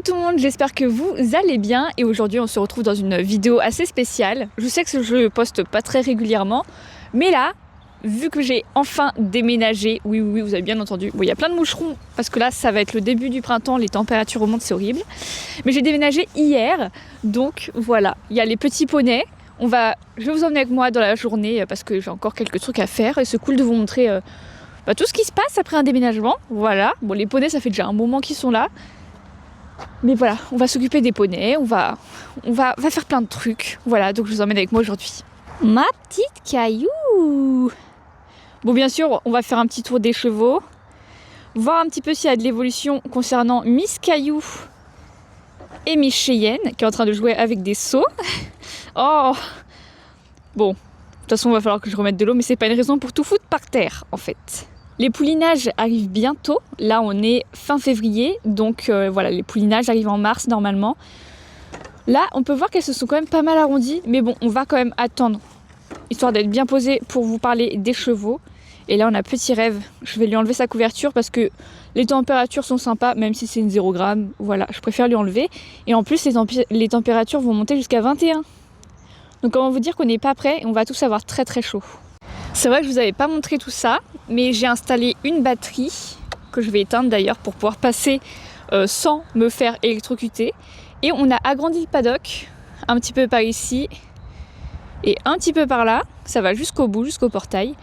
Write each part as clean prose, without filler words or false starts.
Coucou tout le monde, j'espère que vous allez bien et aujourd'hui on se retrouve dans une vidéo assez spéciale. Je sais que je poste pas très régulièrement, mais là, vu que j'ai enfin déménagé, oui vous avez bien entendu, bon il y a plein de moucherons parce que là ça va être le début du printemps, les températures remontent, c'est horrible. Mais j'ai déménagé hier, donc voilà, il y a les petits poneys. Je vais vous emmener avec moi dans la journée parce que j'ai encore quelques trucs à faire et c'est cool de vous montrer tout ce qui se passe après un déménagement. Voilà, bon les poneys ça fait déjà un moment qu'ils sont là. Mais voilà, on va s'occuper des poneys, on va faire plein de trucs. Voilà, donc je vous emmène avec moi aujourd'hui. Ma petite Caillou. Bon, bien sûr, on va faire un petit tour des chevaux. Voir un petit peu s'il y a de l'évolution concernant Miss Caillou et Miss Cheyenne, qui est en train de jouer avec des seaux. Oh. Bon, de toute façon, il va falloir que je remette de l'eau, mais c'est pas une raison pour tout foutre par terre, en fait. Les poulinages arrivent bientôt. Là, on est fin février, donc voilà, les poulinages arrivent en mars normalement. Là, on peut voir qu'elles se sont quand même pas mal arrondies, mais bon, on va quand même attendre, histoire d'être bien posé pour vous parler des chevaux. Et là, on a Petit Rêve. Je vais lui enlever sa couverture parce que les températures sont sympas, même si c'est une 0 g. Voilà, je préfère lui enlever. Et en plus, les températures vont monter jusqu'à 21. Donc, comment vous dire qu'on n'est pas prêt et on va tous avoir très très chaud. C'est vrai que je vous avais pas montré tout ça, mais j'ai installé une batterie que je vais éteindre d'ailleurs pour pouvoir passer sans me faire électrocuter. Et on a agrandi le paddock un petit peu par ici et un petit peu par là. Ça va jusqu'au bout, jusqu'au portail.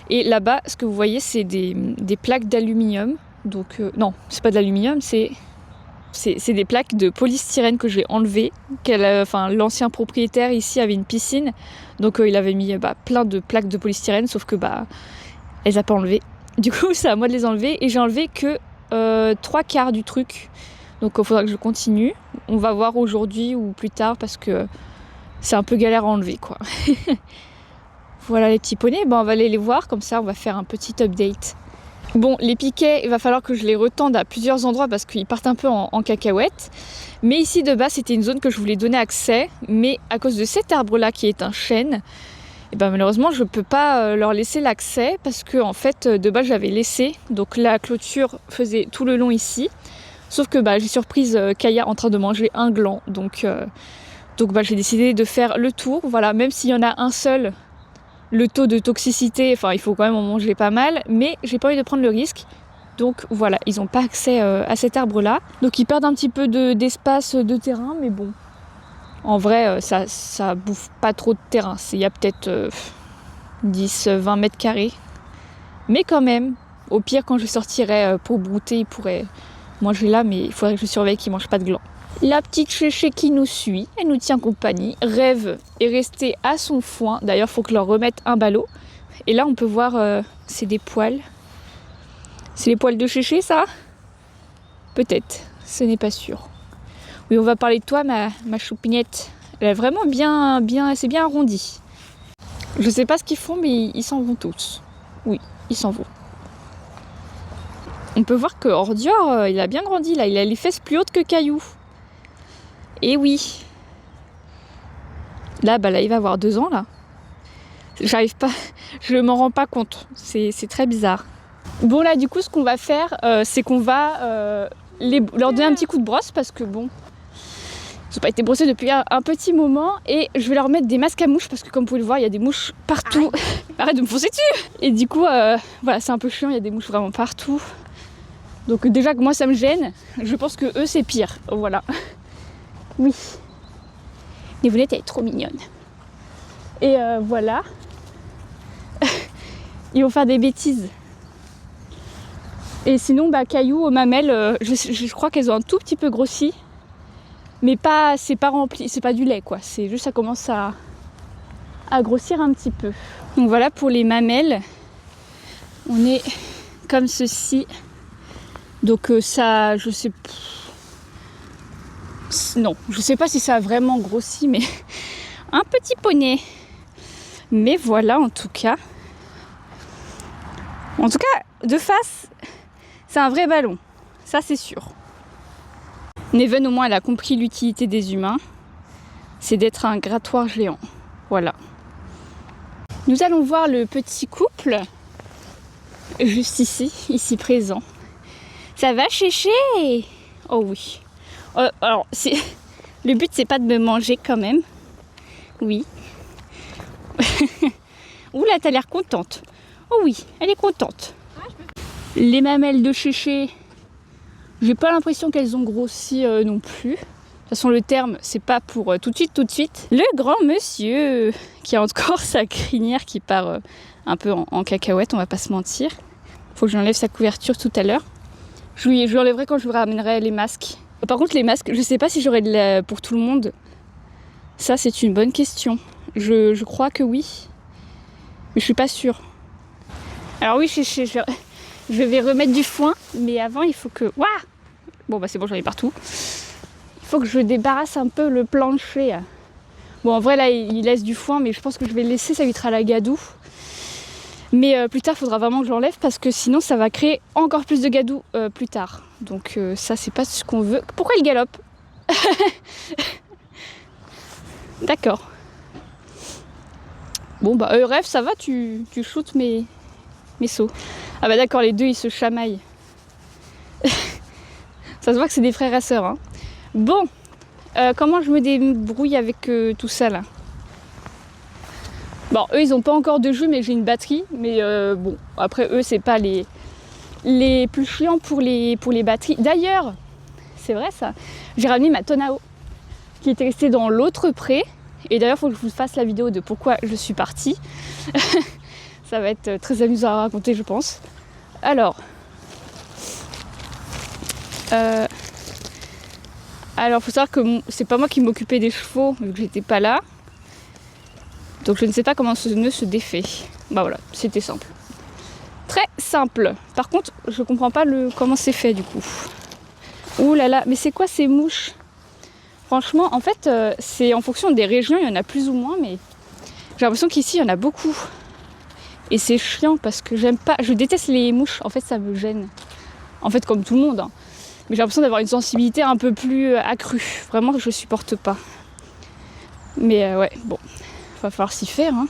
Et là-bas, ce que vous voyez, c'est des plaques d'aluminium. Donc non, c'est pas de l'aluminium, c'est des plaques de polystyrène que j'ai enlevées. L'ancien propriétaire ici avait une piscine, donc il avait mis plein de plaques de polystyrène, sauf que elle a pas enlevé. Du coup, c'est à moi de les enlever et j'ai enlevé que 3/4 du truc. Donc il faudra que je continue. On va voir aujourd'hui ou plus tard parce que c'est un peu galère à enlever, quoi. Voilà les petits poneys, on va aller les voir, comme ça on va faire un petit update. Bon, les piquets, il va falloir que je les retende à plusieurs endroits parce qu'ils partent un peu en cacahuète. Mais ici, de base, c'était une zone que je voulais donner accès. Mais à cause de cet arbre-là, qui est un chêne, malheureusement, je ne peux pas leur laisser l'accès parce que, en fait, de base, j'avais laissé. Donc la clôture faisait tout le long ici. Sauf que j'ai surprise Kaya en train de manger un gland. Donc j'ai décidé de faire le tour. Voilà, même s'il y en a un seul, le taux de toxicité, il faut quand même en manger pas mal, mais j'ai pas envie de prendre le risque. Donc voilà, ils n'ont pas accès à cet arbre-là. Donc ils perdent un petit peu d'espace de terrain, mais bon, en vrai, ça bouffe pas trop de terrain. Il y a peut-être 10-20 mètres carrés. Mais quand même, au pire, quand je sortirai pour brouter, ils pourraient manger là, mais il faudrait que je surveille qu'ils ne mangent pas de gland. La petite Chéché qui nous suit, elle nous tient compagnie. Rêve est restée à son foin. D'ailleurs, il faut que je leur remette un ballot. Et là, on peut voir, c'est des poils. C'est les poils de Chéché, ça ? Peut-être, ce n'est pas sûr. Oui, on va parler de toi, ma choupinette. Elle est vraiment elle s'est bien arrondie. Je sais pas ce qu'ils font, mais ils s'en vont tous. Oui, ils s'en vont. On peut voir que Ordior, il a bien grandi, là. Il a les fesses plus hautes que Caillou. Et oui. Là, il va avoir 2 ans, là. J'arrive pas, je m'en rends pas compte. C'est très bizarre. Bon, là, du coup, ce qu'on va faire, c'est qu'on va leur donner un petit coup de brosse parce que, bon, ils n'ont pas été brossés depuis un petit moment. Et je vais leur mettre des masques à mouches parce que, comme vous pouvez le voir, il y a des mouches partout. Arrête de me foncer dessus! Et du coup, voilà, c'est un peu chiant, il y a des mouches vraiment partout. Donc, déjà que moi, ça me gêne, je pense que eux, c'est pire. Voilà. Oui. Névounette, elle est trop mignonne. Et voilà. Ils vont faire des bêtises. Et sinon, Caillou, mamelles, je crois qu'elles ont un tout petit peu grossi. Mais c'est pas rempli, c'est pas du lait, quoi. C'est juste, ça commence à grossir un petit peu. Donc voilà pour les mamelles. On est comme ceci. Donc ça, je sais pas. Non, je sais pas si ça a vraiment grossi, mais un petit poney. Mais voilà, en tout cas. En tout cas, de face, c'est un vrai ballon. Ça, c'est sûr. Neven, au moins, elle a compris l'utilité des humains. C'est d'être un grattoir géant. Voilà. Nous allons voir le petit couple. Juste ici présent. Ça va, Chéché? Oh oui. Alors, le but, c'est pas de me manger quand même. Oui. Ouh là, t'as l'air contente. Oh oui, elle est contente. Les mamelles de Chéché, j'ai pas l'impression qu'elles ont grossi non plus. De toute façon, le terme, c'est pas pour tout de suite. Le grand monsieur, qui a encore sa crinière qui part un peu en cacahuète, on va pas se mentir. Faut que j'enlève sa couverture tout à l'heure. Je lui enlèverai quand je lui ramènerai les masques. Par contre, les masques, je sais pas si j'aurai pour tout le monde. Ça, c'est une bonne question. Je crois que oui. Mais je suis pas sûre. Alors oui, je vais remettre du foin. Mais avant, il faut que... Waouh! Bon, bah c'est bon, j'en ai partout. Il faut que je débarrasse un peu le plancher. Bon, en vrai, là, il laisse du foin. Mais je pense que je vais le laisser, ça évitera la gadoue. Mais plus tard, il faudra vraiment que je l'enlève parce que sinon, ça va créer encore plus de gadoue plus tard. Donc ça, c'est pas ce qu'on veut. Pourquoi il galope? D'accord. Bon, bah, rêve, ça va, tu shootes mes sauts. Ah bah d'accord, les deux, ils se chamaillent. Ça se voit que c'est des frères et sœurs. Hein. Bon, comment je me débrouille avec tout ça, là? Bon, eux, ils n'ont pas encore de jus, mais j'ai une batterie. Mais bon, après, eux, c'est pas les plus chiants pour les batteries. D'ailleurs, c'est vrai ça, j'ai ramené ma tonne à eau qui était restée dans l'autre pré. Et d'ailleurs, il faut que je vous fasse la vidéo de pourquoi je suis partie. Ça va être très amusant à raconter, je pense. Alors, faut savoir que c'est pas moi qui m'occupais des chevaux, vu que j'étais pas là. Donc je ne sais pas comment ce nœud se défait. Bah voilà, c'était simple. Très simple. Par contre, je comprends pas comment c'est fait du coup. Ouh là là, mais c'est quoi ces mouches? Franchement, en fait, c'est en fonction des régions, il y en a plus ou moins, mais j'ai l'impression qu'ici, il y en a beaucoup. Et c'est chiant parce que je déteste les mouches, en fait, ça me gêne. En fait, comme tout le monde. Hein. Mais j'ai l'impression d'avoir une sensibilité un peu plus accrue. Vraiment, je supporte pas. Mais ouais, bon. Va falloir s'y faire. Hein.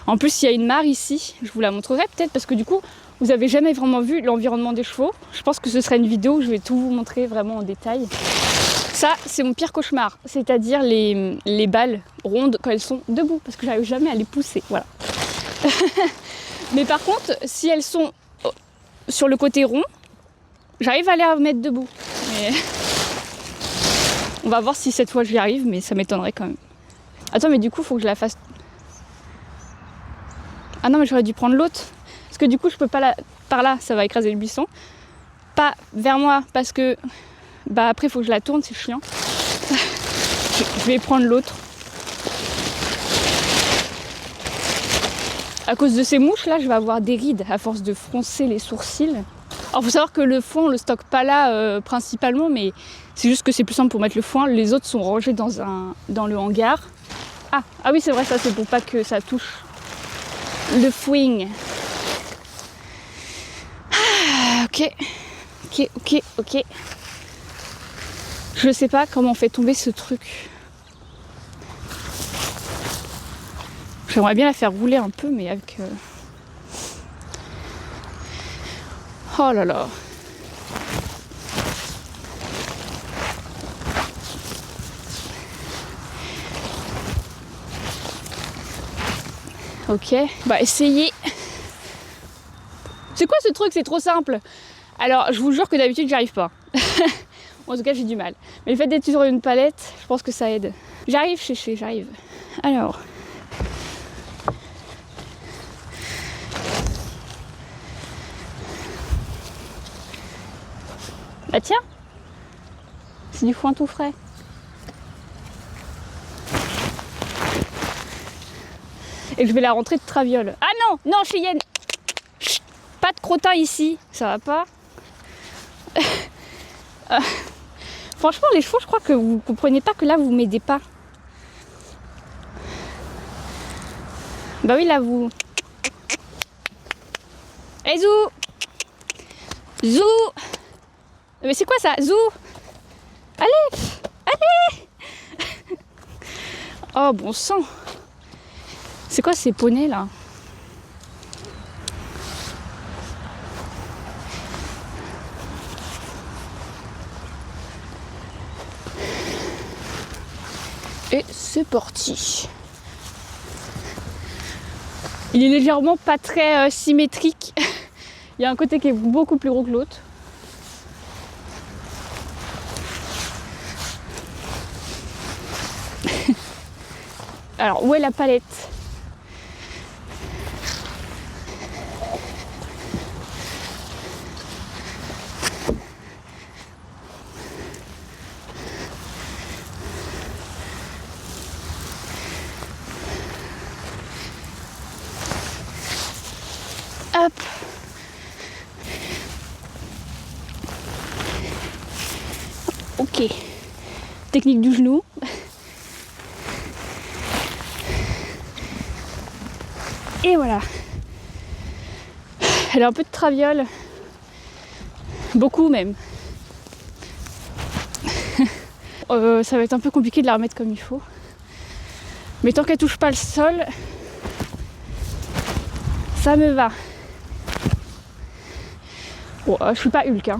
En plus, il y a une mare ici. Je vous la montrerai peut-être parce que du coup, vous n'avez jamais vraiment vu l'environnement des chevaux. Je pense que ce sera une vidéo où je vais tout vous montrer vraiment en détail. Ça, c'est mon pire cauchemar. C'est-à-dire les balles rondes quand elles sont debout parce que j'arrive jamais à les pousser. Voilà. Mais par contre, si elles sont sur le côté rond, j'arrive à les mettre debout. Mais... on va voir si cette fois j'y arrive, mais ça m'étonnerait quand même. Attends, mais du coup, il faut que je la fasse... Ah non, mais j'aurais dû prendre l'autre. Parce que du coup, je peux pas par là, ça va écraser le buisson. Pas vers moi, parce que... bah après, il faut que je la tourne, c'est chiant. Je vais prendre l'autre. À cause de ces mouches, là, je vais avoir des rides à force de froncer les sourcils. Alors, faut savoir que le foin, on le stocke pas là principalement, mais c'est juste que c'est plus simple pour mettre le foin. Les autres sont rangés dans le hangar. Ah oui, c'est vrai, ça c'est pour pas que ça touche le foin. Ok. Je sais pas comment on fait tomber ce truc. J'aimerais bien la faire rouler un peu, mais avec... Oh là là. Ok, bah essayez. C'est quoi ce truc? C'est trop simple. Alors, je vous jure que d'habitude, j'y arrive pas. En tout cas, j'ai du mal. Mais le fait d'être sur une palette, je pense que ça aide. J'arrive, Chéché, j'arrive. Alors... bah tiens, c'est du foin tout frais. Et je vais la rentrer de traviole. Ah non, Cheyenne, chut, pas de crottin ici, ça va pas. Franchement, les chevaux, je crois que vous comprenez pas que là, vous m'aidez pas. Bah oui, là, vous... Hey, Zou! Mais c'est quoi ça? Zou! Allez! Oh, bon sang! C'est quoi ces poneys, là? Et c'est parti. Il est légèrement pas très symétrique. Il y a un côté qui est beaucoup plus gros que l'autre. Alors, où est la palette? Hop. Ok. Technique du genou. Et voilà. Elle a un peu de traviole. Beaucoup même. Ça va être un peu compliqué de la remettre comme il faut. Mais tant qu'elle touche pas le sol, ça me va. Bon, je suis pas Hulk, hein.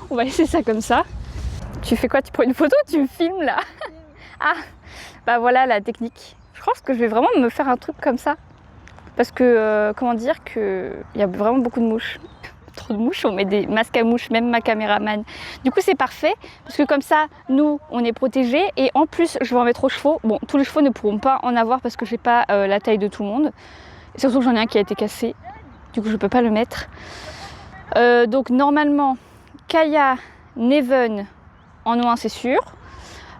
On va laisser ça comme ça. Tu fais quoi? Tu prends une photo ou tu me filmes là? Ah, bah voilà la technique. Je pense que je vais vraiment me faire un truc comme ça. Parce que, comment dire, qu'il y a vraiment beaucoup de mouches. Trop de mouches, on met des masques à mouches, même ma caméraman. Du coup, c'est parfait, parce que comme ça, nous, on est protégés. Et en plus, je vais en mettre aux chevaux. Bon, tous les chevaux ne pourront pas en avoir parce que j'ai pas la taille de tout le monde. Et surtout, j'en ai un qui a été cassé. Du coup, je peux pas le mettre. Donc, normalement, Kaya, Neven en ont un, c'est sûr.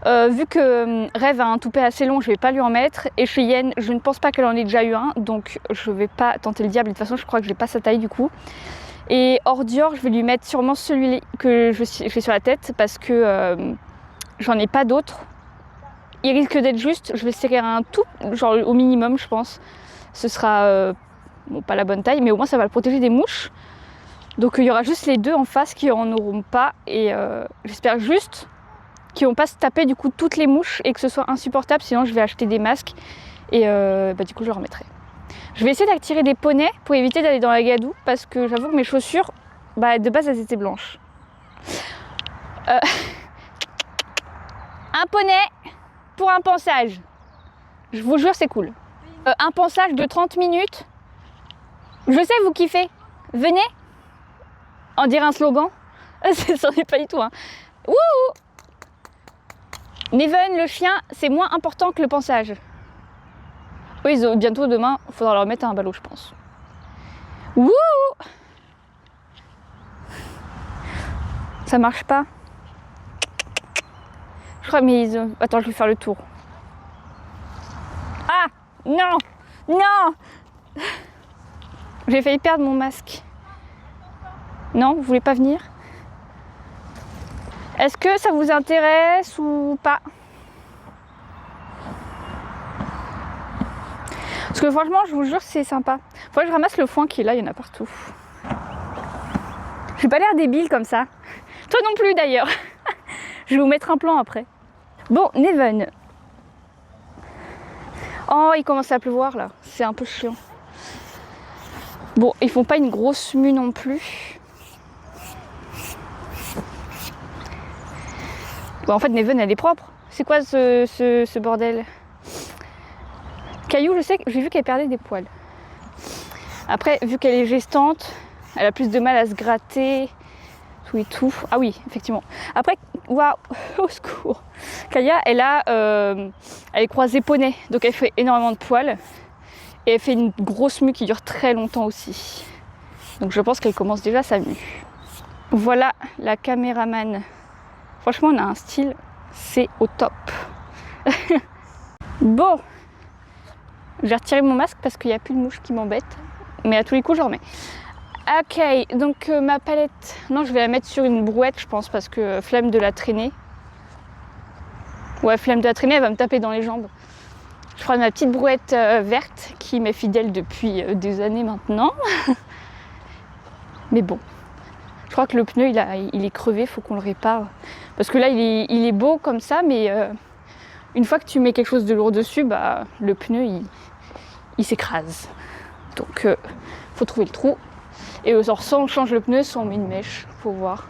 Vu que Rêve a un toupet assez long, je vais pas lui en mettre. Et Cheyenne, je ne pense pas qu'elle en ait déjà eu un, donc je vais pas tenter le diable. De toute façon, je crois que j'ai pas sa taille du coup. Et Ordior, je vais lui mettre sûrement celui que je fais sur la tête parce que j'en ai pas d'autres. Il risque d'être juste, je vais serrer un tout, genre au minimum, je pense. Ce sera bon, pas la bonne taille, mais au moins ça va le protéger des mouches. Donc il y aura juste les deux en face qui en auront pas. Et j'espère juste qui vont pas se taper du coup toutes les mouches et que ce soit insupportable, sinon je vais acheter des masques et du coup je le remettrai. Je vais essayer d'attirer des poneys pour éviter d'aller dans la gadoue parce que j'avoue que mes chaussures, de base elles étaient blanches. Un poney pour un pansage. Je vous jure c'est cool. Un pansage de 30 minutes. Je sais vous kiffez. Venez. On dirait un slogan. Ça n'est pas du tout hein. Wouhou. Neven, le chien, c'est moins important que le pansage. Oui, bientôt demain, il faudra leur mettre un ballot, je pense. Wouh! Ça marche pas. Je crois, mais attends, je vais faire le tour. Ah! Non! Non! J'ai failli perdre mon masque. Non, vous voulez pas venir? Est-ce que ça vous intéresse ou pas? Parce que franchement, je vous jure, c'est sympa. Faut que je ramasse le foin qui est là, il y en a partout. J'ai pas l'air débile comme ça. Toi non plus d'ailleurs. Je vais vous mettre un plan après. Bon, Neven. Oh, il commence à pleuvoir là. C'est un peu chiant. Bon, ils font pas une grosse mue non plus. Bon, en fait, Neven, elle est propre. C'est quoi ce bordel? Caillou, je sais que j'ai vu qu'elle perdait des poils. Après, vu qu'elle est gestante, elle a plus de mal à se gratter, tout et tout. Ah oui, effectivement. Après, waouh, au secours. Kaya, elle est croisée poney, donc elle fait énormément de poils. Et elle fait une grosse mue qui dure très longtemps aussi. Donc je pense qu'elle commence déjà sa mue. Voilà la caméraman. Franchement, on a un style, c'est au top. Bon, je vais retirer mon masque parce qu'il n'y a plus de mouche qui m'embête. Mais à tous les coups, je remets. Ok, donc ma palette, non, je vais la mettre sur une brouette, je pense, parce que flemme de la traîner. Ouais, flemme de la traîner, elle va me taper dans les jambes. Je prends ma petite brouette verte qui m'est fidèle depuis des années maintenant. Mais bon, je crois que le pneu, il est crevé, il faut qu'on le répare. Parce que là, il est beau comme ça, mais une fois que tu mets quelque chose de lourd dessus, le pneu, il s'écrase. Donc, faut trouver le trou. Et soit on change le pneu, soit on met une mèche, faut voir.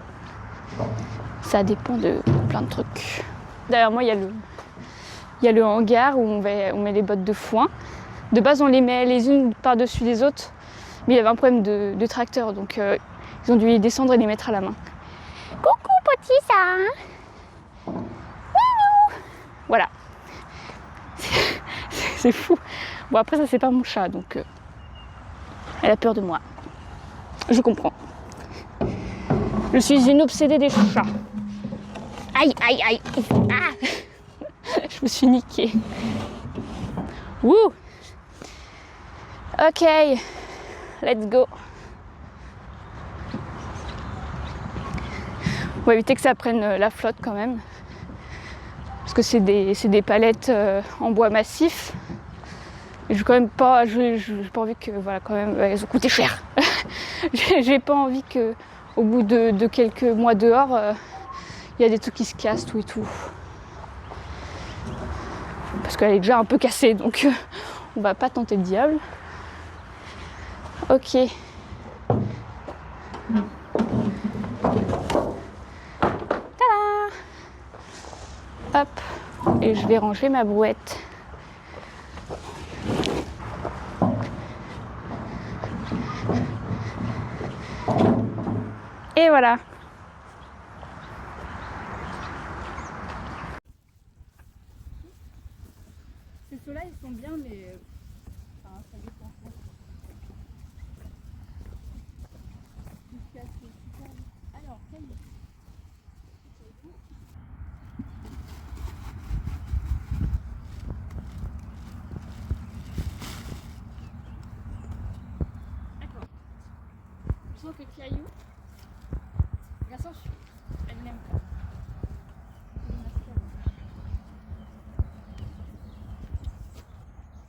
Ça dépend de plein de trucs. Derrière moi, il y a Il y a le hangar où on met les bottes de foin. De base, on les met les unes par-dessus les autres, mais il y avait un problème de tracteur, donc ils ont dû les descendre et les mettre à la main. Coucou petit ça. Voilà. C'est fou. Bon après ça c'est pas mon chat, donc elle a peur de moi. Je comprends. Je suis une obsédée des chats. Aïe aïe aïe. Ah. Je me suis niquée. Wouh. Ok, let's go. On va éviter que ça prenne la flotte quand même. Parce que c'est des palettes en bois massif. Et j'ai quand même pas, j'ai pas envie que, voilà, quand même, elles ont coûté cher. J'ai pas envie que, au bout de quelques mois dehors, il y a des trucs qui se cassent, tout et tout. Parce qu'elle est déjà un peu cassée, donc on va pas tenter le diable. Ok. Tada! Hop. Et je vais ranger ma brouette. Et voilà. Ces ceux-là, ils sont bien, mais enfin, ça dépend. Alors, d'accord. Je sens que Caillou, la sens, elle n'aime pas.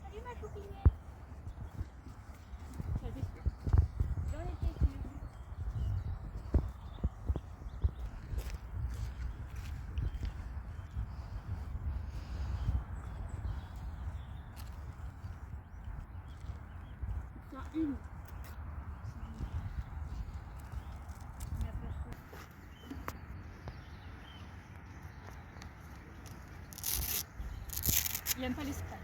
Salut ma choupinette. Ça déçu. J'en étais sûre. Tiens, une. Il n'aime pas l'Espagne.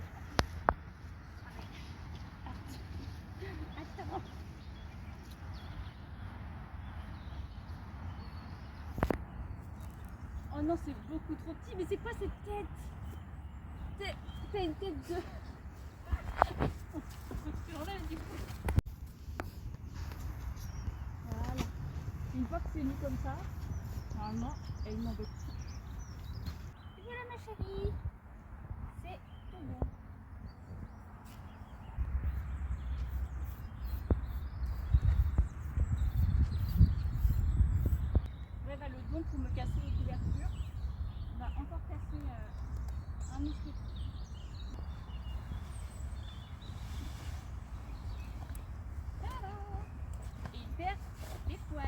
Attends. Oh non, c'est beaucoup trop petit. Mais c'est quoi cette tête? T'as une tête de... Faut que tu enlèves du coup. Voilà. Une fois que c'est mis comme ça, normalement, elle m'embête plus. Et voilà ma chérie. C'est tout bon. Bref, le don pour me casser les couvertures va encore casser un muscle. Et il perd les poils.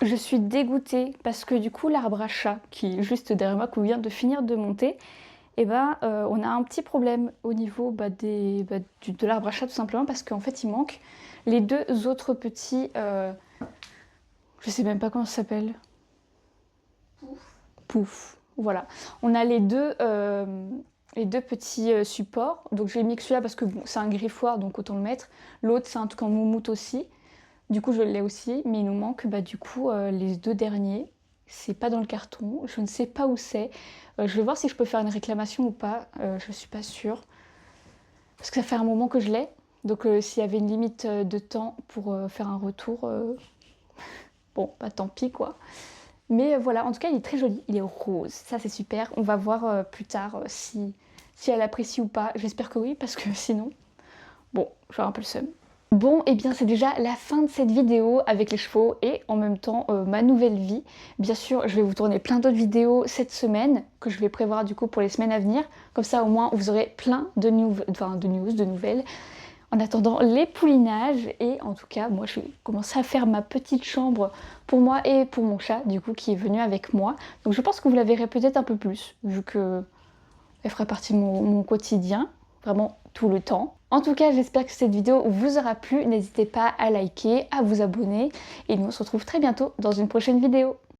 Je suis dégoûtée parce que du coup l'arbre à chat qui est juste derrière moi, qu'on vient de finir de monter, et on a un petit problème au niveau de l'arbre à chat tout simplement parce qu'en fait il manque les deux autres petits, je sais même pas comment ça s'appelle. Pouf. Voilà. On a les deux petits supports. Donc j'ai mis que celui-là parce que bon, c'est un griffoir donc autant le mettre. L'autre c'est un truc en moumoute aussi. Du coup je l'ai aussi, mais il nous manque du coup les deux derniers. C'est pas dans le carton, je ne sais pas où c'est. Je vais voir si je peux faire une réclamation ou pas, je suis pas sûre. parce que ça fait un moment que je l'ai. Donc s'il y avait une limite de temps pour faire un retour, bon, bah tant pis quoi. Mais voilà, en tout cas, il est très joli, il est rose, ça c'est super. On va voir plus tard si elle apprécie ou pas. J'espère que oui, parce que sinon, bon, j'aurai un peu le seum. Bon, et bien c'est déjà la fin de cette vidéo avec les chevaux et en même temps ma nouvelle vie. Bien sûr, je vais vous tourner plein d'autres vidéos cette semaine que je vais prévoir du coup pour les semaines à venir. Comme ça, au moins, vous aurez plein de de nouvelles. En attendant les poulinages, et en tout cas moi je vais commencer à faire ma petite chambre pour moi et pour mon chat du coup qui est venu avec moi. Donc je pense que vous la verrez peut-être un peu plus vu que elle ferait partie de mon quotidien, vraiment tout le temps. En tout cas j'espère que cette vidéo vous aura plu, n'hésitez pas à liker, à vous abonner et nous on se retrouve très bientôt dans une prochaine vidéo.